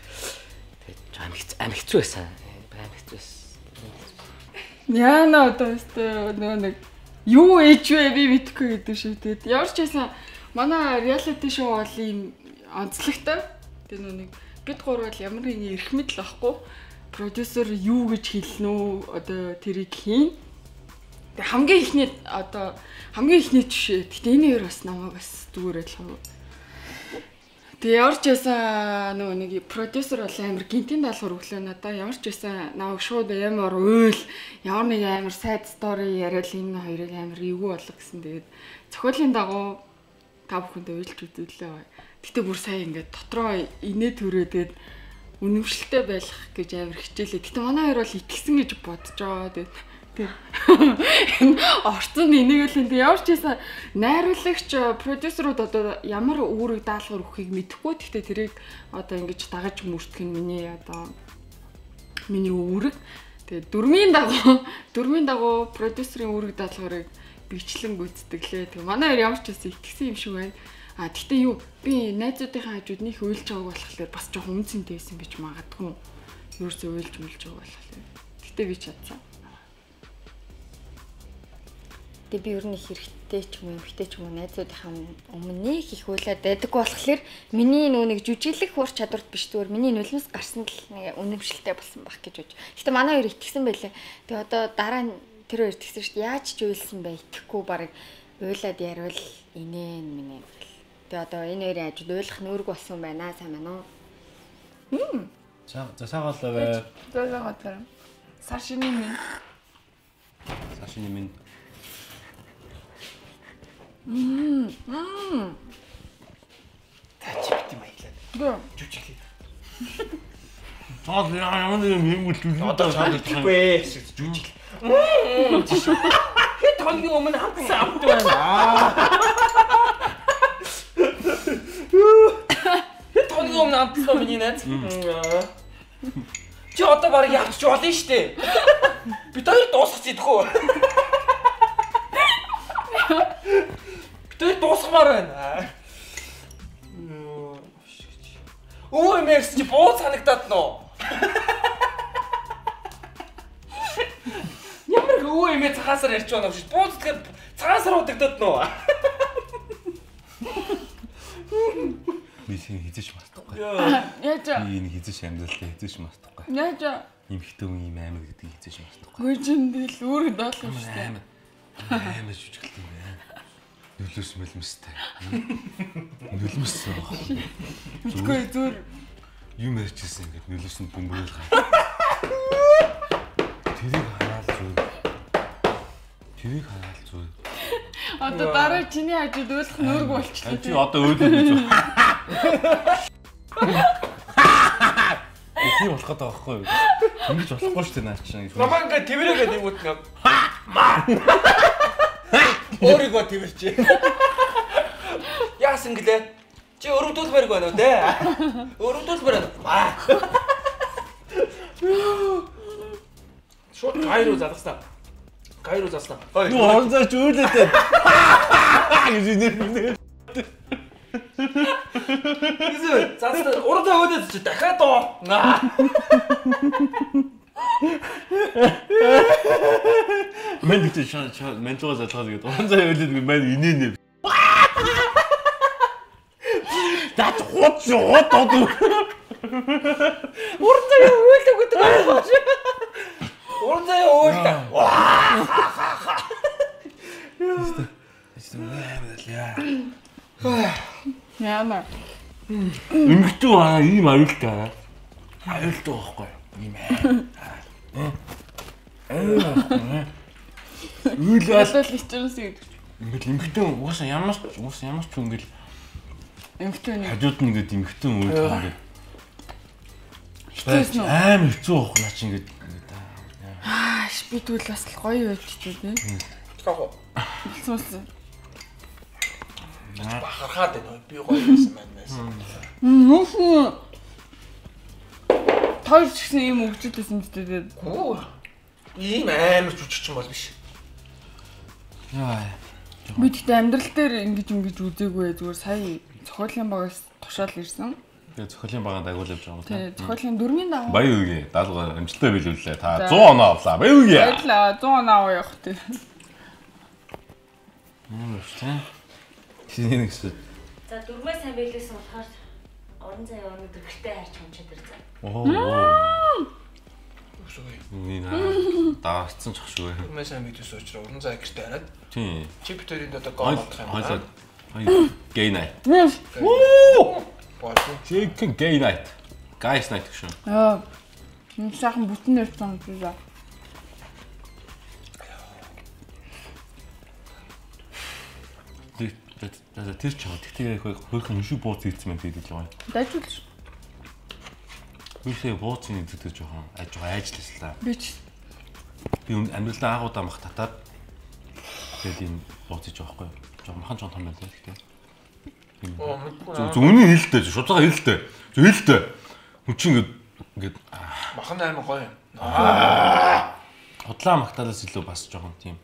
тэгээд амар хэцүү байсан. Амар хэцүү байсан. Яна одоо өстө нэг юу ээж вэ би мэдхгүй гэдэг шиг тэгээд ямар ч байсан манай reality show бол ийм онцлогтой. Тэгээд нэг бид гурав бол ямар нэг эрх мэдл байхгүй. Продюсер юу гэж хэлнэ үү одоо тэрийг хийн. Тэг хамгийн ихний жишээ. Гэтэ энэ хоёр бас намайг бас зүгээр байлгүй. Тэг ямар ч байсан нөгөө нэг продюсер бол амар гинтийн даалгавар өглөө надаа ямар ч байсан намайг шууд амар уйл ямар нэг амар сайд стори яриад энэ хоёрыг амар эвгүй болго гэсэн. Тэгээд зохиолын дагуу та бүхэндээ уйлж үзүүлээ. Гэтэ бүр сайн ингээд дотроо инээ төрөөд үнэмшилтэй байх гэж амар хичээлээ. Гэтэ манай хоёр бол итгэсэн гэж бодож байгаа. Тэгээд орцсон энийг л энэ ямар ч байсан найруулагч продюсерууд одоо ямар үүрэг даалгавар өгөхийг мэдэхгүй. Гэхдээ тэрийг одоо ингэж дагаж мөрдөх нь миний үүрэг. Тэгээд дөрмийн дагуу продюсерийн үүрэг даалгаврыг бичлэн гүйцэтгэлээ. Тэгээд манай хоёр ямар ч байсан итгэсэн юм шиг байна. Гэхдээ юу би найзуудынхаа хажууд нөх уйлж байгааг болохоор бас жоохон үнцэнтэй байсан гэж магадгүй. Юурсээ уйлж байгааг болохоор. Гэхдээ би чадсан. Тэгээ би ер нь хэрэгтэй ч юм уу, эмхтэй ч юм уу найзуудынхаа өмнө их уйлаад байдаггүй болохоор миний нэг жүжиглэх хур чадварт биш зүгээр миний нулимс гарсан л нэг үнэмшилтэй болсон байх гэж бодож. Гэтэ манай хоёр итгэсэн байлээ. Тэгээ одоо дараа нь тэр хоёр итгэсэн шүү дээ. Яаж ч уйлсан бай итгэхгүй барыг уйлаад яривал инээ минь. Тэгээ одоо энэ хоёрын ажид уйлах нүүрэг болсон байна сайн байна уу? За саагаалаа бай. Заагаалаа. Сашины минь. Тачипти маяглаа. Жүжиглээ. Тоо ямар нэг юм хэлүүлээ. Одоо чамдаггүй жүжиглээ. Хэд хоногийн өмнө хамтсан амт байна. Хэд хоногийн өмнө амтсан миний найз. Чи одоо баг явчих болно штэ. Бид хоёр дуусах зэдэхгүй. Бид дуусгамаар байна. Өө мэрс чи буу санагдаад нөө. Ямар өө эмээ цагаасаар ярьж байна шүү. Буу тэгэхээр цагаасаар удагдаад нөө. Би син хизэж мартахгүй. Яаж би энэ хизэж амьдралтай хизэж мартахгүй. Яаж Имхтэй хүн юм амар гэдэг хизэж мартахгүй. гүйжиндэл үүрэг даалгав шүү дээ. Амар жүжиглэх юм байна. Нөлөөс мөлмөстэй. Нөлмөс. Мэдгүй зүгээр юм ярьчихсан ингээд нөлөөс нь бөмбөрөөл гаа. Тэрийг хараал зүг. Одоо дараа чиний хажууд уйлах нүүрэг болчихлоо. Чи одоо өөлөө гэж байна. Эцний болох гэдэг байхгүй юу? Ингэж болохгүй шүү дээ наа чинь. Намаа ингээд тэрээгээ нэгүт нэг. Өөрийгөө тэрчээ. Яасан гэлээ? Чи өрөвдүүлмээрг байна уу те? Өрөвдүүлмээр байна. Шууд гайруу залгасан. Юу онцооч үүлээтэй. Гэж нэр. Эсвэл цаастаа урдаа өөдөөд чи дахиад доо. Мэн гэж менжоо залгаад гэдэг. Онцоо ээлээд мэн инээ. Дат хот. Урдаа өөдөө гэдэг байна. Урдаа өөдөө. Эмэгтэй аа ийм аюултай. Аюултай байхгүй. Ийм Үйлэл ичэрсэн гэдэг. Ингээд эмэгтэй угаасаа ямар ч ингээл Эмэгтэй нэг хажууд нь ингээд эмэгтэй үүд ингээд хэцүүсэн үү? аим хэцүү байхгүй наа чи ингээд Би тэгвэл бас л гоё байж тээ. Хэлсэн. Бахархаад байна. Би гоё байсан маань. Нүүх. Тойр ч гэсэн ийм өгчөлтэйсэн дээ. Гүү. Ийм амар жүжигчин бол биш. яа. Би тэгтээ амьдрал дээр ингэж үзээгүй зүгээр сая цохиолын багаас тушаал ирсэн. Тэгээ цохиолын баганд агуул явж байгаа юм тий. Цохиолын дөрмийн дагуу. Баяа үгүй. Даалга амжилттай биелүүллээ. Та 100 оноо авлаа. Баяа үгүй. Баярлаа. 100 оноо аваа явах тий. Мөрчтэй. Чиний нэгс. За дөрмөө сайн биелүүлсэн болохоор орон зай орны дөрвөлтэй харж хончод ирсэн. Оо. Үсгүй. Нина даацсан ч шүү. Дөрмөө сайн биелүүлсэн учраас орон зай гэртээ хараад. Тий. Чи битэрийн одоо гол болох юм байна. Gay night. Оо. Chicken gay night. Guys night гэж шүү. Энэ сайхан бүтэн нэрсэн юм. Тэр ч тэгтээ хөрхөн ишүү бууц ийдсэн мэт хэлж байгаа юм. Дайжуулж. Үгүй бууцын гэдэг жоохон ажилласлаа. Би ч би амьдралдаа агуудаа мах татаад тэгээд энэ бууцыг жоохгүй. Жоохон махан том байна тэгтээ. Зүүнийн хэлтэй шуцаага хэлтэй. Хэлтэй. Хүн чинь ингээд махан аймаг гоё. Худлаа магтаалаас илүү бас жоохон тийм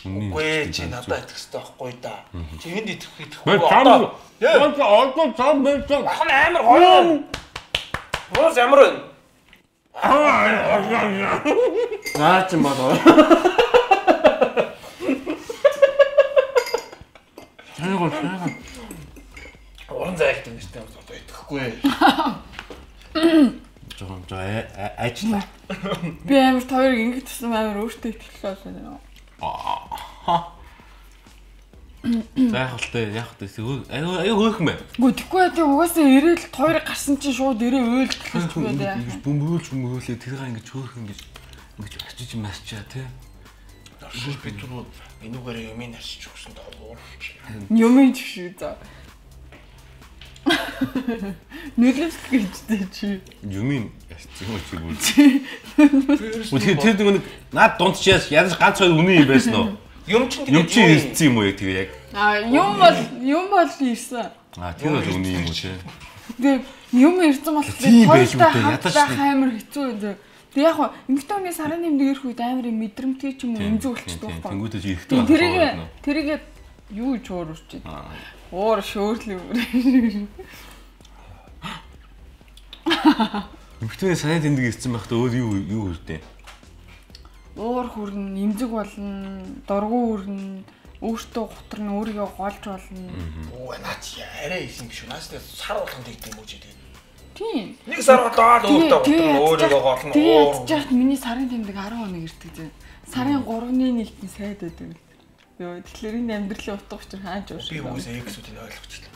үгүй чи надад идэх хэрэгтэй байхгүй да. Чи энд идэхгүй одоо. Одоо цаам байсан. Махан амар гоё. Боос ямар вэ? Наа ч юм болоо. Орон зай гэдэг нэртэй одоо идэхгүй. Жоохон ажлаа. би амар тойрог ингэж тусам амар өөртөө итгэл байна. Зайхалтай яг тийм аюу хөөх мэ. Үгүй тэггүй тий угаасаа ирээл тойрог гарсан чинь шууд ирээ өөлдөх юм байна. Ингэж бөмбөөлээ тэрийг ингэж хөөх ингэж очиж масчаа тий. Дөрөв би түрүү энүүгээр юм арчиж өгсөн доо. Юм ч шүү за. Нүдлэс гэжтэй чи. Юмын яцсан юм чи үү. Тэр нэг наад дундчаас ядаж ганц хоёр үнэн юм байсан уу? Юм чинь тэгээд ирсэн юм уу яг тэгээ яг. Юм бол ирсэн. Тэр бол үнэн юм уу тий. Тэгээ юм ирсэн бол ядаж амар хэцүү юм. Тэг яг эмэгтэй хүний сарын нэмдэг ирэх үед амар мэдрэмтгий ч юм уу эмзэг болчихдог байхгүй. Тэнгүүдээ чи эрэхтэй байна. Тэрийг юу ч уурч. Уур шөөрлөө. Эмэгтэй сарын тэмдэг ирсэн байхдаа өөр юу үрдээ? Уур хүрнэ, эмзэг болно, дургу хүрнэ, өөртөө гутрна, өөрийгөө голж болно. Оо наач арай их юм биш үү? Наас сар болгонд гэдэг юм уу чи тэгээд. Тийм. Нэг сар болоод өөртөө гутрна, өөрийгөө голно. Тэгээд яах миний сарын тэмдэг 10 хоног ирдэг зэ. Сарын 3-ны 1-ний сайд байдаг. Йоо тэгэхээр энэ амьдралын утга учир хааж уушаа. Би үгүйсээ X-үүдийг ойлгочихлоо.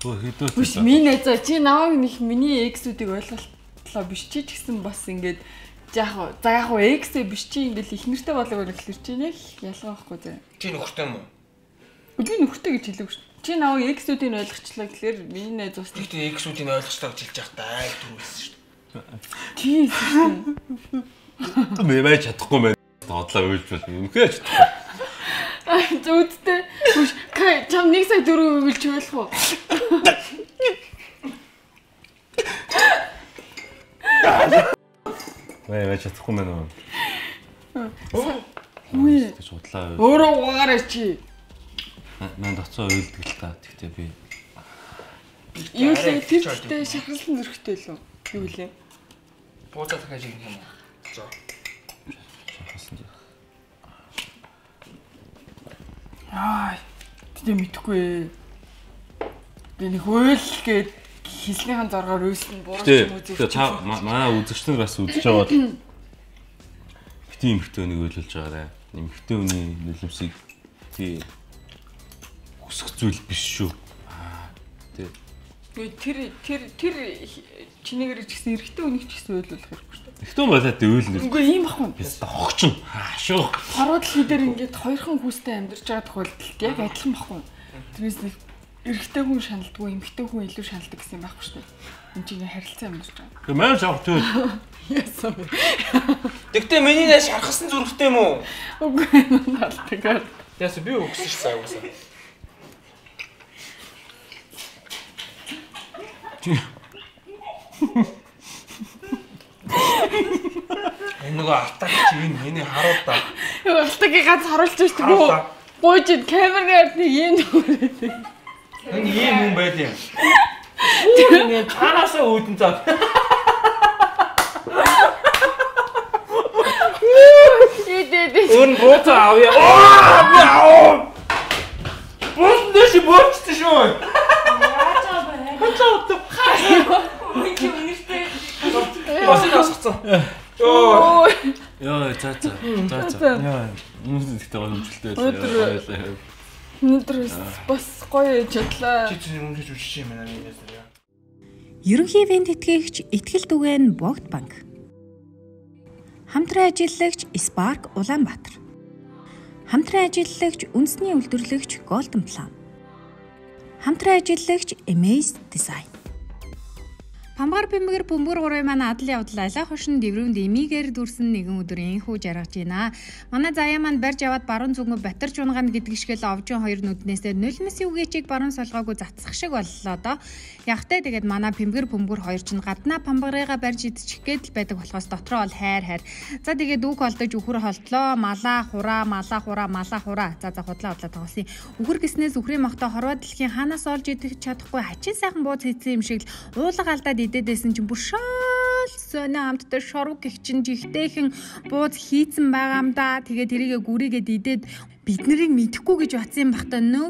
Өө хэдөө. Биш минь за чи намайг нэг миний X-үүдийг ойлголтлоо биш чи ч гэсэн бас ингээд яг X биш чи ингээд их нэртэй болоог гэхэлэр чи нэг ялгаа байхгүй зэ. Чи нөхөртэй юм уу? Би нөхөртэй гэж хэлээгүй шүү. Чи намайг X-үүдийг ойлгочлаа гэхэлэр миний найз ус тэгтээ X-үүдийг ойлгочлаа гэж хэлж байхдаа айл түрүүлсэн шүү. Чи Мэ байж чадахгүй мэн. Тодлоо үйлж бол юм хээч. Зүудтэй. Кай чам 1 сая 4 үйлч болох уу? Мэ байж чадахгүй мэн үү? Үгүй. Судлаа. Өөрөө угаараа чи. Мэн доцоо үйлдэг л та. Тэгтээ би юу л тэрчтэй шахалсан зөрхтэй л үү? Юу лээ? Бууцаа дахиад юм юм. За. Яа, тийм мэдхгүй. Би нэг хөөл гээд хэлнийхэн зоргоор өйсөн буруу юм үзэж. Тэгээ та манай үзэгчнэр бас үзэж байгаа бол бити эмхтэй нэг өөлөж байгаарэ. Эмхтэй үний нөлөөсийг тий хүсэх зүйл биш шүү. Тэгээ Тэр чинээгээр ч гэсэн эрэгтэй хүнийг ч гэсэн уйлуулах хэрэггүй шүү дээ. Ихтэн болоод уйлна. Үгүй ийм ахгүй. Яста хогчин. Хаашуу. Хорвоод хідэр ингээд хоёрхан хүүстэй амьдарч байгаа тохиолдолд яг адилхан байхгүй. Тэрнээс нэг эрэгтэй хүн шаналдгүй, эмэгтэй хүн илүү шаналдаг гэсэн юм байхгүй шүү дээ. Энд чинь харилцаа амьдарч байгаа. Тэг маань шавх төө. Яасан бэ? Тэгтээ миний нэ шархсан зүрхтэй юм уу? Үгүй наалтайгаар. Яас би өгсөн ш цаа уусаа. Энэ нөгөө алтаг чи энэ харуул та. Алтагийн ганц харуулж шүү дээ. Гойж камераар нэг юм дөрөө. Энэ ийм хүн байл юм. Энэ цаанаасаа үүдэн цаа. Өн бот авъя. Оо! Бот дэш бочтой шүү. Басна сацсан. Оо. Яа, за. Яа, үнэхээр гомжлтэй байлаа. Өнөөдөр бас гоё чадлаа. Чи чинь үнэхээр үжиж юм байна минийс яа. Ерөнхий ивент тэтгэгч Итгэл түгээн Богд банк. Хамтран ажиллагч Spark Улаанбаатар. Хамтран ажиллагч үндэсний үйлдвэрлэгч Golden Plan. Хамтран ажиллагч Amaze Design. Памбар бэмгэр бөмбөр гурван маань адал явдал алай хошин дэврүүнд эмигээр дүрсэн нэгэн өдөр инхүү жаргаж байна. Манай заяа маань барьж аваад баруун зүгөө Батарч унгана гэдэг шигэл овжин хоёр нүднээсээ нулимс үгээчийг баруун солгоогүй затсах шиг боллоо доо. Ягтай тэгээд манай бэмгэр бөмбөр хоёр чинь гаднаа памбарыгаа барьж идчих гээд л байдаг болохоос дотроо бол хайр. За тэгээд үг олдож үхэр холтлоо. Малаа хураа. За худлаа тоглосон. Үхэр гиснээс үхрийн мохтой хорвоо дэлхийн хаанаас олж идэх чадахгүй хачин сайхан бууз хийсэн юм шиг л уулга алдаад идээдсэн чинь бүр шаал сонио амттай шорог гих чинь жигтэйхэн бууз хийцэн байгаа юм да. Тэгээ тэрийгэ гүрийгээд идээд бид нарыг мэдэхгүй гэж батсан бахта no.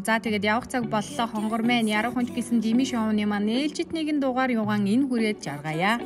За тэгээд явах цаг боллоо хонгор мэн яруу хонч гэсэн дими шоуны маань ээлжид нэгэн дугаар юугаан энэ хүрээд жаргая.